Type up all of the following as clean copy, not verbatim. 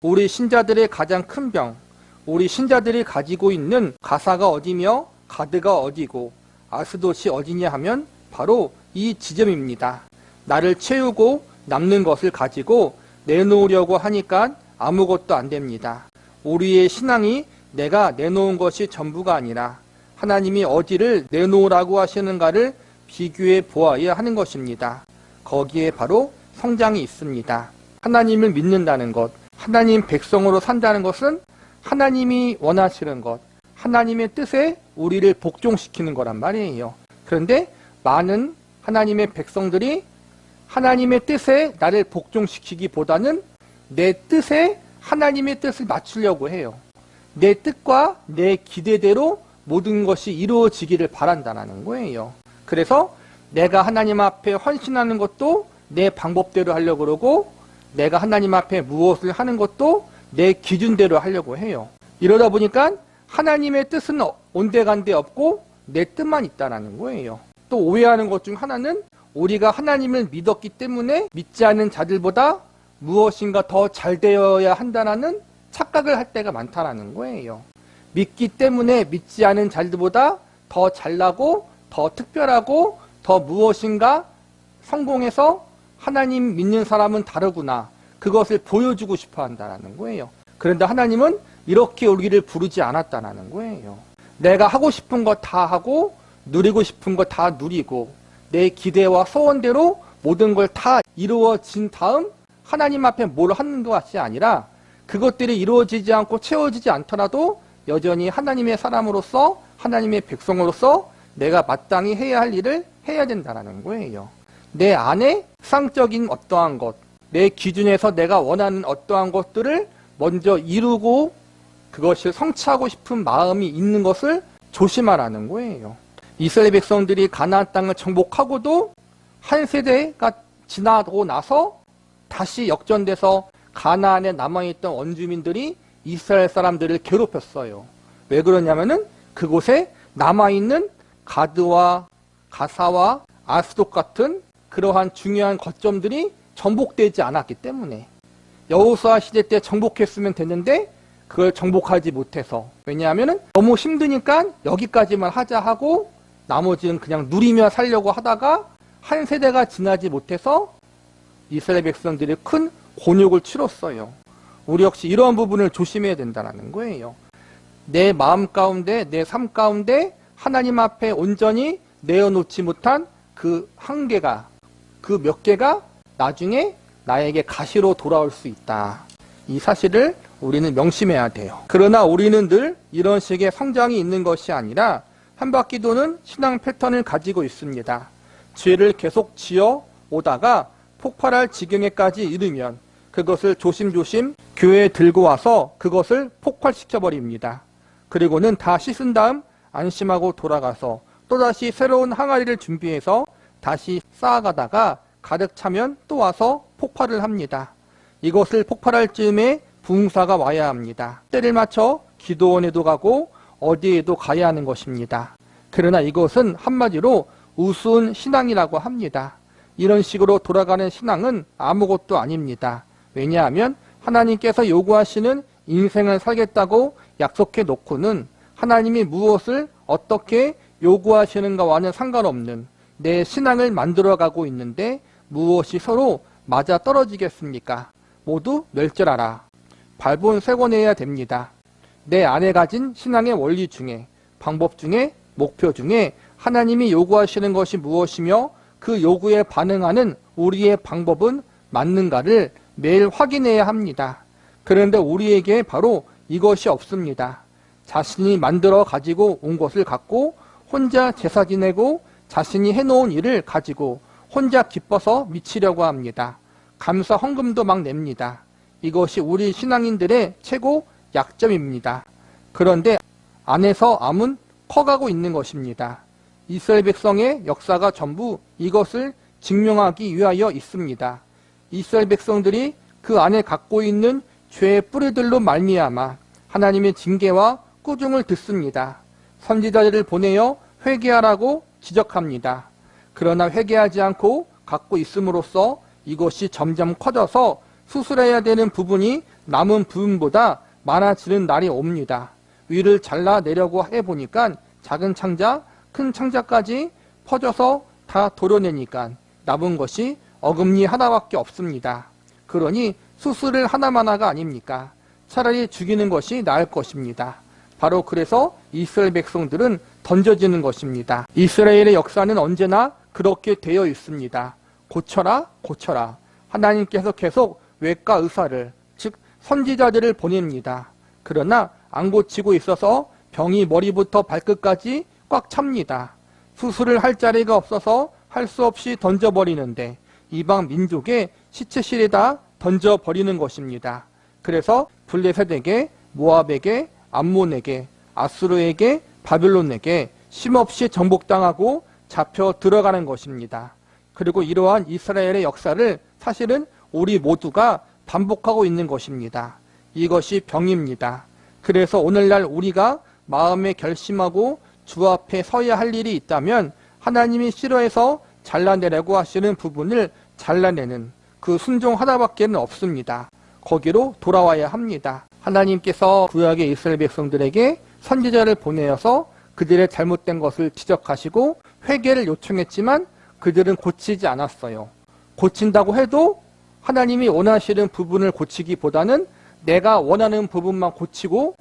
우리 신자들의 가장 큰 병, 우리 신자들이 가지고 있는 가사가 어디며 가드가 어디고 아스돗이 어디냐 하면 바로 이 지점입니다. 나를 채우고 남는 것을 가지고 내놓으려고 하니까 아무것도 안 됩니다. 우리의 신앙이 내가 내놓은 것이 전부가 아니라 하나님이 어디를 내놓으라고 하시는가를 비교해 보아야 하는 것입니다. 거기에 바로 성장이 있습니다. 하나님을 믿는다는 것, 하나님 백성으로 산다는 것은 하나님이 원하시는 것, 하나님의 뜻에 우리를 복종시키는 거란 말이에요. 그런데 많은 하나님의 백성들이 하나님의 뜻에 나를 복종시키기보다는 내 뜻에 하나님의 뜻을 맞추려고 해요. 내 뜻과 내 기대대로 모든 것이 이루어지기를 바란다는 거예요. 그래서 내가 하나님 앞에 헌신하는 것도 내 방법대로 하려고 그러고 내가 하나님 앞에 무엇을 하는 것도 내 기준대로 하려고 해요. 이러다 보니까 하나님의 뜻은 온데간데 없고 내 뜻만 있다는 거예요. 또 오해하는 것 중 하나는 우리가 하나님을 믿었기 때문에 믿지 않는 자들보다 무엇인가 더 잘 되어야 한다는 착각을 할 때가 많다는 거예요. 믿기 때문에 믿지 않은 자들보다 더 잘나고 더 특별하고 더 무엇인가 성공해서 하나님 믿는 사람은 다르구나. 그것을 보여주고 싶어 한다는 거예요. 그런데 하나님은 이렇게 우리를 부르지 않았다는 거예요. 내가 하고 싶은 거 다 하고 누리고 싶은 거 다 누리고 내 기대와 소원대로 모든 걸 다 이루어진 다음 하나님 앞에 뭘 하는 것이 아니라 그것들이 이루어지지 않고 채워지지 않더라도 여전히 하나님의 사람으로서 하나님의 백성으로서 내가 마땅히 해야 할 일을 해야 된다는 거예요. 내 안에 상적인 어떠한 것, 내 기준에서 내가 원하는 어떠한 것들을 먼저 이루고 그것을 성취하고 싶은 마음이 있는 것을 조심하라는 거예요. 이스라엘 백성들이 가나안 땅을 정복하고도 한 세대가 지나고 나서 다시 역전돼서 가나안에 남아있던 원주민들이 이스라엘 사람들을 괴롭혔어요. 왜 그러냐면은 그곳에 남아있는 가드와 가사와 아스돗 같은 그러한 중요한 거점들이 정복되지 않았기 때문에 여호수아 시대 때 정복했으면 됐는데 그걸 정복하지 못해서 왜냐하면은 너무 힘드니까 여기까지만 하자 하고 나머지는 그냥 누리며 살려고 하다가 한 세대가 지나지 못해서 이스라엘 백성들이 큰 곤욕을 치렀어요. 우리 역시 이러한 부분을 조심해야 된다는 거예요. 내 마음 가운데 내 삶 가운데 하나님 앞에 온전히 내어놓지 못한 그 한계가 그 몇 개가 나중에 나에게 가시로 돌아올 수 있다. 이 사실을 우리는 명심해야 돼요. 그러나 우리는 늘 이런 식의 성장이 있는 것이 아니라 한 바퀴 도는 신앙 패턴을 가지고 있습니다. 죄를 계속 지어 오다가 폭발할 지경에까지 이르면 그것을 조심조심 교회에 들고 와서 그것을 폭발시켜버립니다. 그리고는 다 씻은 다음 안심하고 돌아가서 또다시 새로운 항아리를 준비해서 다시 쌓아가다가 가득 차면 또 와서 폭발을 합니다. 이것을 폭발할 즈음에 부흥사가 와야 합니다. 때를 맞춰 기도원에도 가고 어디에도 가야 하는 것입니다. 그러나 이것은 한마디로 우스운 신앙이라고 합니다. 이런 식으로 돌아가는 신앙은 아무것도 아닙니다. 왜냐하면 하나님께서 요구하시는 인생을 살겠다고 약속해 놓고는 하나님이 무엇을 어떻게 요구하시는가와는 상관없는 내 신앙을 만들어가고 있는데 무엇이 서로 맞아 떨어지겠습니까? 모두 멸절하라. 발본 세워내야 됩니다. 내 안에 가진 신앙의 원리 중에 방법 중에 목표 중에 하나님이 요구하시는 것이 무엇이며 그 요구에 반응하는 우리의 방법은 맞는가를 매일 확인해야 합니다. 그런데 우리에게 바로 이것이 없습니다. 자신이 만들어 가지고 온 것을 갖고 혼자 제사 지내고 자신이 해놓은 일을 가지고 혼자 기뻐서 미치려고 합니다. 감사 헌금도 막 냅니다. 이것이 우리 신앙인들의 최고 약점입니다. 그런데 안에서 암은 커가고 있는 것입니다. 이스라엘 백성의 역사가 전부 이것을 증명하기 위하여 있습니다. 이스라엘 백성들이 그 안에 갖고 있는 죄의 뿌리들로 말미암아 하나님의 징계와 꾸중을 듣습니다. 선지자들을 보내어 회개하라고 지적합니다. 그러나 회개하지 않고 갖고 있음으로써 이것이 점점 커져서 수술해야 되는 부분이 남은 부분보다 많아지는 날이 옵니다. 위를 잘라내려고 해보니까 작은 창자, 큰 창자까지 퍼져서 다 도려내니까 남은 것이 어금니 하나밖에 없습니다. 그러니 수술을 하나마나가 아닙니까? 차라리 죽이는 것이 나을 것입니다. 바로 그래서 이스라엘 백성들은 던져지는 것입니다. 이스라엘의 역사는 언제나 그렇게 되어 있습니다. 고쳐라, 고쳐라. 하나님께서 계속 외과 의사를, 즉 선지자들을 보냅니다. 그러나 안 고치고 있어서 병이 머리부터 발끝까지 꽉 찹니다. 수술을 할 자리가 없어서 할 수 없이 던져버리는데 이방 민족의 시체실에다 던져버리는 것입니다. 그래서 블레셋에게, 모압에게, 암몬에게, 아수르에게, 바빌론에게 쉼없이 정복당하고 잡혀 들어가는 것입니다. 그리고 이러한 이스라엘의 역사를 사실은 우리 모두가 반복하고 있는 것입니다. 이것이 병입니다. 그래서 오늘날 우리가 마음에 결심하고 주 앞에 서야 할 일이 있다면 하나님이 싫어해서 잘라내려고 하시는 부분을 잘라내는 그 순종 하나밖에 없습니다. 거기로 돌아와야 합니다. 하나님께서 구약의 이스라엘 백성들에게 선지자를 보내어서 그들의 잘못된 것을 지적하시고 회개를 요청했지만 그들은 고치지 않았어요. 고친다고 해도 하나님이 원하시는 부분을 고치기보다는 내가 원하는 부분만 고치고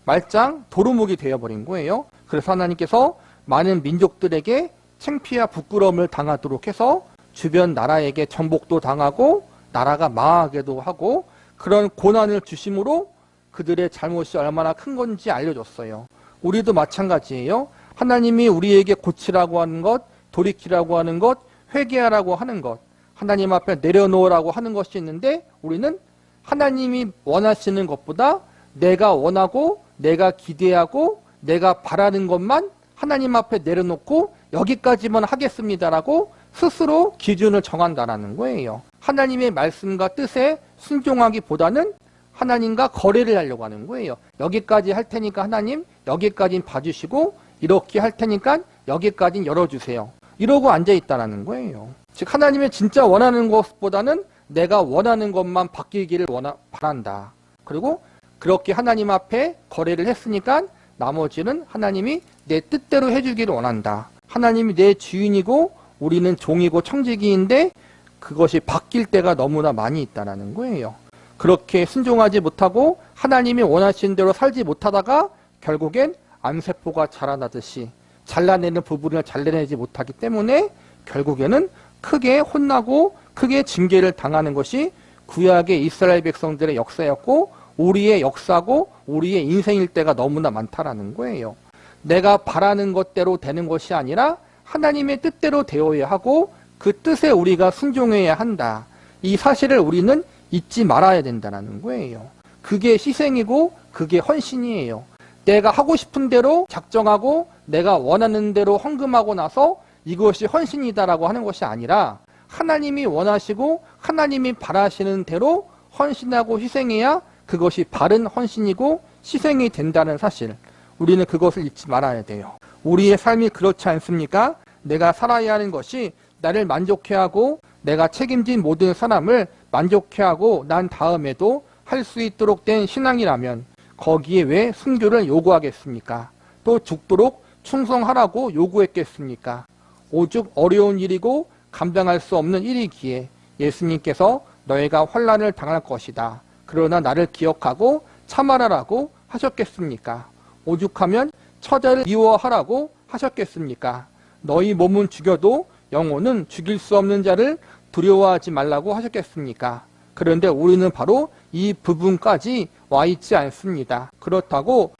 말짱 도루묵이 되어버린 거예요. 그래서 하나님께서 많은 민족들에게 창피와 부끄러움을 당하도록 해서 주변 나라에게 정복도 당하고 나라가 망하게도 하고 그런 고난을 주심으로 그들의 잘못이 얼마나 큰 건지 알려줬어요. 우리도 마찬가지예요. 하나님이 우리에게 고치라고 하는 것, 돌이키라고 하는 것, 회개하라고 하는 것, 하나님 앞에 내려놓으라고 하는 것이 있는데 우리는 하나님이 원하시는 것보다 내가 원하고 내가 기대하고 내가 바라는 것만 하나님 앞에 내려놓고 여기까지만 하겠습니다라고 스스로 기준을 정한다라는 거예요. 하나님의 말씀과 뜻에 순종하기보다는 하나님과 거래를 하려고 하는 거예요. 여기까지 할 테니까 하나님 여기까지는 봐주시고 이렇게 할 테니까 여기까지는 열어주세요. 이러고 앉아있다라는 거예요. 즉 하나님의 진짜 원하는 것보다는 내가 원하는 것만 바뀌기를 바란다. 그리고 그렇게 하나님 앞에 거래를 했으니까 나머지는 하나님이 내 뜻대로 해주기를 원한다. 하나님이 내 주인이고 우리는 종이고 청지기인데 그것이 바뀔 때가 너무나 많이 있다는 거예요. 그렇게 순종하지 못하고 하나님이 원하시는 대로 살지 못하다가 결국엔 암세포가 자라나듯이 잘라내는 부분을 잘라내지 못하기 때문에 결국에는 크게 혼나고 크게 징계를 당하는 것이 구약의 이스라엘 백성들의 역사였고 우리의 역사고 우리의 인생일 때가 너무나 많다라는 거예요. 내가 바라는 것대로 되는 것이 아니라 하나님의 뜻대로 되어야 하고 그 뜻에 우리가 순종해야 한다. 이 사실을 우리는 잊지 말아야 된다는 거예요. 그게 희생이고 그게 헌신이에요. 내가 하고 싶은 대로 작정하고 내가 원하는 대로 헌금하고 나서 이것이 헌신이다라고 하는 것이 아니라 하나님이 원하시고 하나님이 바라시는 대로 헌신하고 희생해야 그것이 바른 헌신이고 희생이 된다는 사실. 우리는 그것을 잊지 말아야 돼요. 우리의 삶이 그렇지 않습니까? 내가 살아야 하는 것이 나를 만족해하고 내가 책임진 모든 사람을 만족해하고 난 다음에도 할 수 있도록 된 신앙이라면 거기에 왜 순교를 요구하겠습니까? 또 죽도록 충성하라고 요구했겠습니까? 오죽 어려운 일이고 감당할 수 없는 일이기에 예수님께서 너희가 환난을 당할 것이다. 그러나 나를 기억하고 참아라라고 하셨겠습니까? 오죽하면 처자를 미워하라고 하셨겠습니까? 너희 몸은 죽여도 영혼은 죽일 수 없는 자를 두려워하지 말라고 하셨겠습니까? 그런데 우리는 바로 이 부분까지 와 있지 않습니다. 그렇다고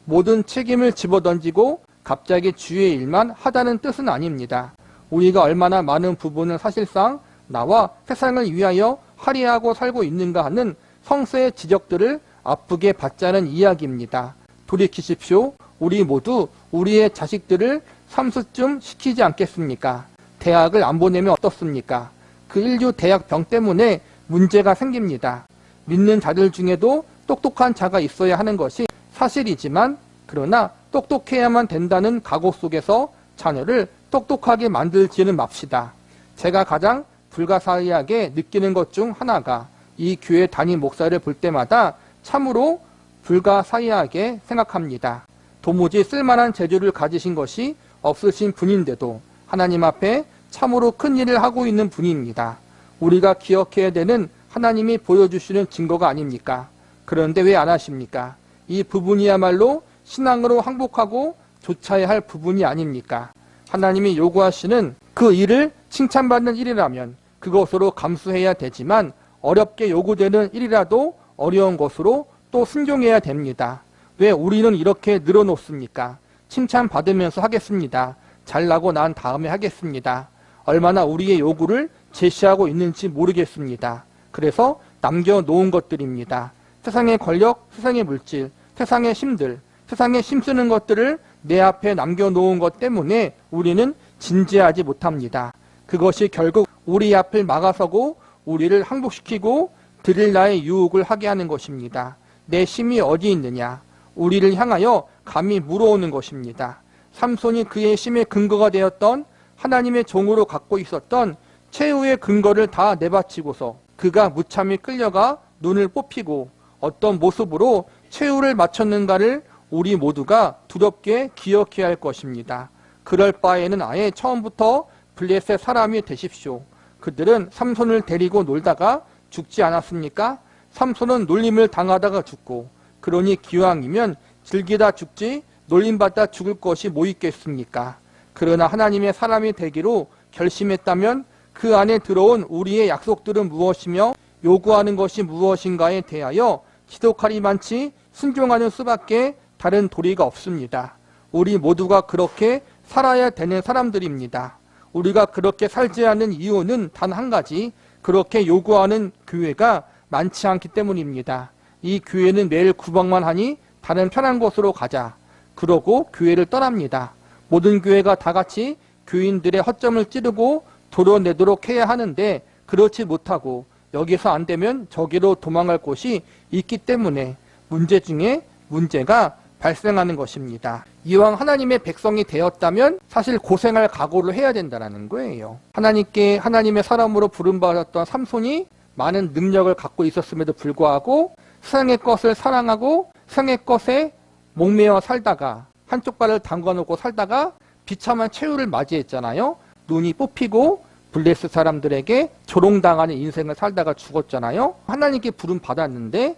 모든 책임을 집어던지고 갑자기 주의 일만 하자는 뜻은 아닙니다. 우리가 얼마나 많은 부분을 사실상 나와 세상을 위하여 할애하고 살고 있는가 하는 성서의 지적들을 아프게 받자는 이야기입니다. 돌이키십시오. 우리 모두 우리의 자식들을 삼수쯤 시키지 않겠습니까? 대학을 안 보내면 어떻습니까? 그 인류 대학병 때문에 문제가 생깁니다. 믿는 자들 중에도 똑똑한 자가 있어야 하는 것이 사실이지만 그러나 똑똑해야만 된다는 각오 속에서 자녀를 똑똑하게 만들지는 맙시다. 제가 가장 불가사의하게 느끼는 것 중 하나가 이 교회 담임 목사를 볼 때마다 참으로 불가사의하게 생각합니다. 도무지 쓸만한 재주를 가지신 것이 없으신 분인데도 하나님 앞에 참으로 큰 일을 하고 있는 분입니다. 우리가 기억해야 되는 하나님이 보여주시는 증거가 아닙니까? 그런데 왜 안 하십니까? 이 부분이야말로 신앙으로 항복하고 좇아야 할 부분이 아닙니까? 하나님이 요구하시는 그 일을 칭찬받는 일이라면 그것으로 감수해야 되지만 어렵게 요구되는 일이라도 어려운 것으로 또 순종해야 됩니다. 왜 우리는 이렇게 늘어놓습니까? 칭찬받으면서 하겠습니다. 잘나고 난 다음에 하겠습니다. 얼마나 우리의 요구를 제시하고 있는지 모르겠습니다. 그래서 남겨놓은 것들입니다. 세상의 권력, 세상의 물질, 세상의 힘들, 세상에 힘쓰는 것들을 내 앞에 남겨놓은 것 때문에 우리는 진지하지 못합니다. 그것이 결국 우리 앞을 막아서고 우리를 항복시키고 드릴 나의 유혹을 하게 하는 것입니다. 내 힘이 어디 있느냐? 우리를 향하여 감히 물어오는 것입니다. 삼손이 그의 힘의 근거가 되었던 하나님의 종으로 갖고 있었던 최후의 근거를 다 내바치고서 그가 무참히 끌려가 눈을 뽑히고 어떤 모습으로 최후를 마쳤는가를 우리 모두가 두렵게 기억해야 할 것입니다. 그럴 바에는 아예 처음부터 블레셋 사람이 되십시오. 그들은 삼손을 데리고 놀다가 죽지 않았습니까? 삼손은 놀림을 당하다가 죽고, 그러니 기왕이면 즐기다 죽지 놀림받다 죽을 것이 뭐 있겠습니까? 그러나 하나님의 사람이 되기로 결심했다면 그 안에 들어온 우리의 약속들은 무엇이며 요구하는 것이 무엇인가에 대하여 지독하리만치 순종하는 수밖에 다른 도리가 없습니다. 우리 모두가 그렇게 살아야 되는 사람들입니다. 우리가 그렇게 살지 않는 이유는 단 한 가지, 그렇게 요구하는 교회가 많지 않기 때문입니다. 이 교회는 매일 구박만 하니 다른 편한 곳으로 가자. 그러고 교회를 떠납니다. 모든 교회가 다 같이 교인들의 허점을 찌르고 도려내도록 해야 하는데 그렇지 못하고 여기서 안 되면 저기로 도망갈 곳이 있기 때문에 문제 중에 문제가 발생하는 것입니다. 이왕 하나님의 백성이 되었다면 사실 고생할 각오를 해야 된다는 거예요. 하나님의 사람으로 부름받았던 삼손이 많은 능력을 갖고 있었음에도 불구하고 세상의 것을 사랑하고 세상의 것에 목매어 살다가 한쪽 발을 담가놓고 살다가 비참한 최후를 맞이했잖아요. 눈이 뽑히고 블레셋 사람들에게 조롱당하는 인생을 살다가 죽었잖아요. 하나님께 부름받았는데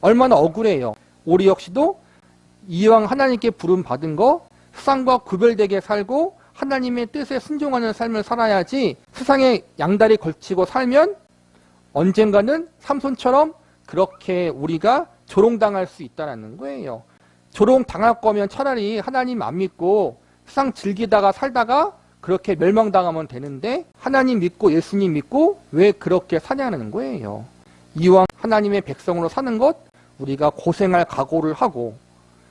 얼마나 억울해요. 우리 역시도 이왕 하나님께 부름받은 거 세상과 구별되게 살고 하나님의 뜻에 순종하는 삶을 살아야지, 세상에 양다리 걸치고 살면 언젠가는 삼손처럼 그렇게 우리가 조롱당할 수 있다는 거예요. 조롱당할 거면 차라리 하나님 안 믿고 세상 즐기다가 살다가 그렇게 멸망당하면 되는데 하나님 믿고 예수님 믿고 왜 그렇게 사냐는 거예요. 이왕 하나님의 백성으로 사는 것 우리가 고생할 각오를 하고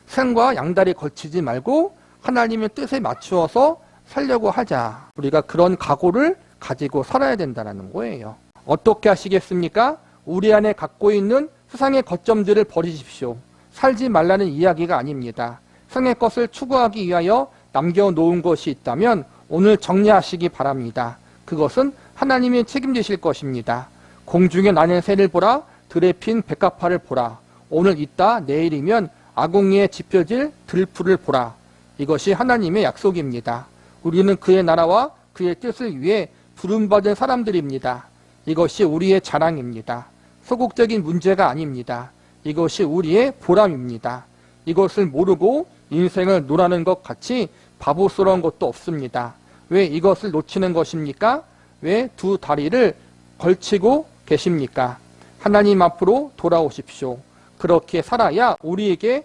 생과 양다리 걸치지 말고 하나님의 뜻에 맞추어서 살려고 하자. 우리가 그런 각오를 가지고 살아야 된다는 거예요. 어떻게 하시겠습니까? 우리 안에 갖고 있는 세상의 거점들을 버리십시오. 살지 말라는 이야기가 아닙니다. 세상의 것을 추구하기 위하여 남겨놓은 것이 있다면 오늘 정리하시기 바랍니다. 그것은 하나님이 책임지실 것입니다. 공중에 나는 새를 보라, 들에 핀 백합화를 보라. 오늘 있다 내일이면 아궁이에 지펴질 들풀을 보라. 이것이 하나님의 약속입니다. 우리는 그의 나라와 그의 뜻을 위해 부름받은 사람들입니다. 이것이 우리의 자랑입니다. 소극적인 문제가 아닙니다. 이것이 우리의 보람입니다. 이것을 모르고 인생을 놀아는 것 같이 바보스러운 것도 없습니다. 왜 이것을 놓치는 것입니까? 왜 두 다리를 걸치고 계십니까? 하나님 앞으로 돌아오십시오. 그렇게 살아야 우리에게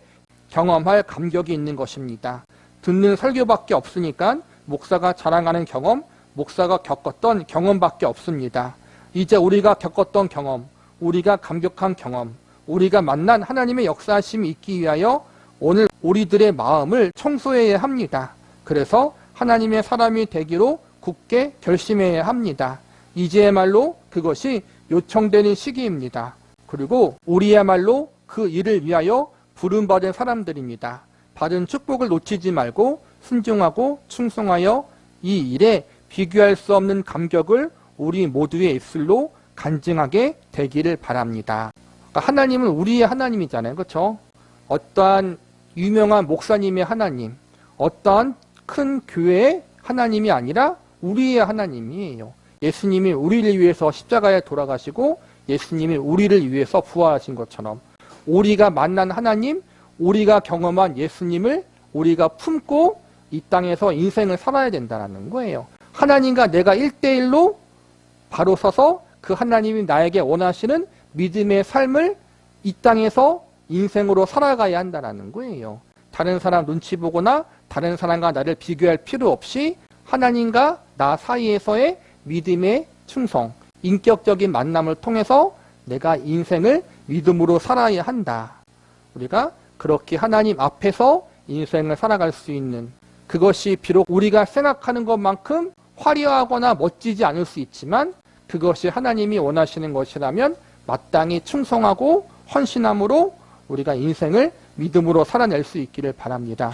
경험할 감격이 있는 것입니다. 듣는 설교밖에 없으니까 목사가 자랑하는 경험, 목사가 겪었던 경험밖에 없습니다. 이제 우리가 겪었던 경험, 우리가 감격한 경험, 우리가 만난 하나님의 역사하심이 있기 위하여 오늘 우리들의 마음을 청소해야 합니다. 그래서 하나님의 사람이 되기로 굳게 결심해야 합니다. 이제야말로 그것이 요청되는 시기입니다. 그리고 우리야말로 그 일을 위하여 부름받은 사람들입니다. 받은 축복을 놓치지 말고 순종하고 충성하여 이 일에 비교할 수 없는 감격을 우리 모두의 입술로 간증하게 되기를 바랍니다. 그러니까 하나님은 우리의 하나님이잖아요. 그렇죠? 어떠한 유명한 목사님의 하나님, 어떠한 큰 교회의 하나님이 아니라 우리의 하나님이에요. 예수님이 우리를 위해서 십자가에 돌아가시고 예수님이 우리를 위해서 부활하신 것처럼 우리가 만난 하나님, 우리가 경험한 예수님을 우리가 품고 이 땅에서 인생을 살아야 된다는 거예요. 하나님과 내가 1대1로 바로 서서 그 하나님이 나에게 원하시는 믿음의 삶을 이 땅에서 인생으로 살아가야 한다는 거예요. 다른 사람 눈치 보거나 다른 사람과 나를 비교할 필요 없이 하나님과 나 사이에서의 믿음의 충성, 인격적인 만남을 통해서 내가 인생을 믿음으로 살아야 한다. 우리가 그렇게 하나님 앞에서 인생을 살아갈 수 있는, 그것이 비록 우리가 생각하는 것만큼 화려하거나 멋지지 않을 수 있지만 그것이 하나님이 원하시는 것이라면 마땅히 충성하고 헌신함으로 우리가 인생을 믿음으로 살아낼 수 있기를 바랍니다.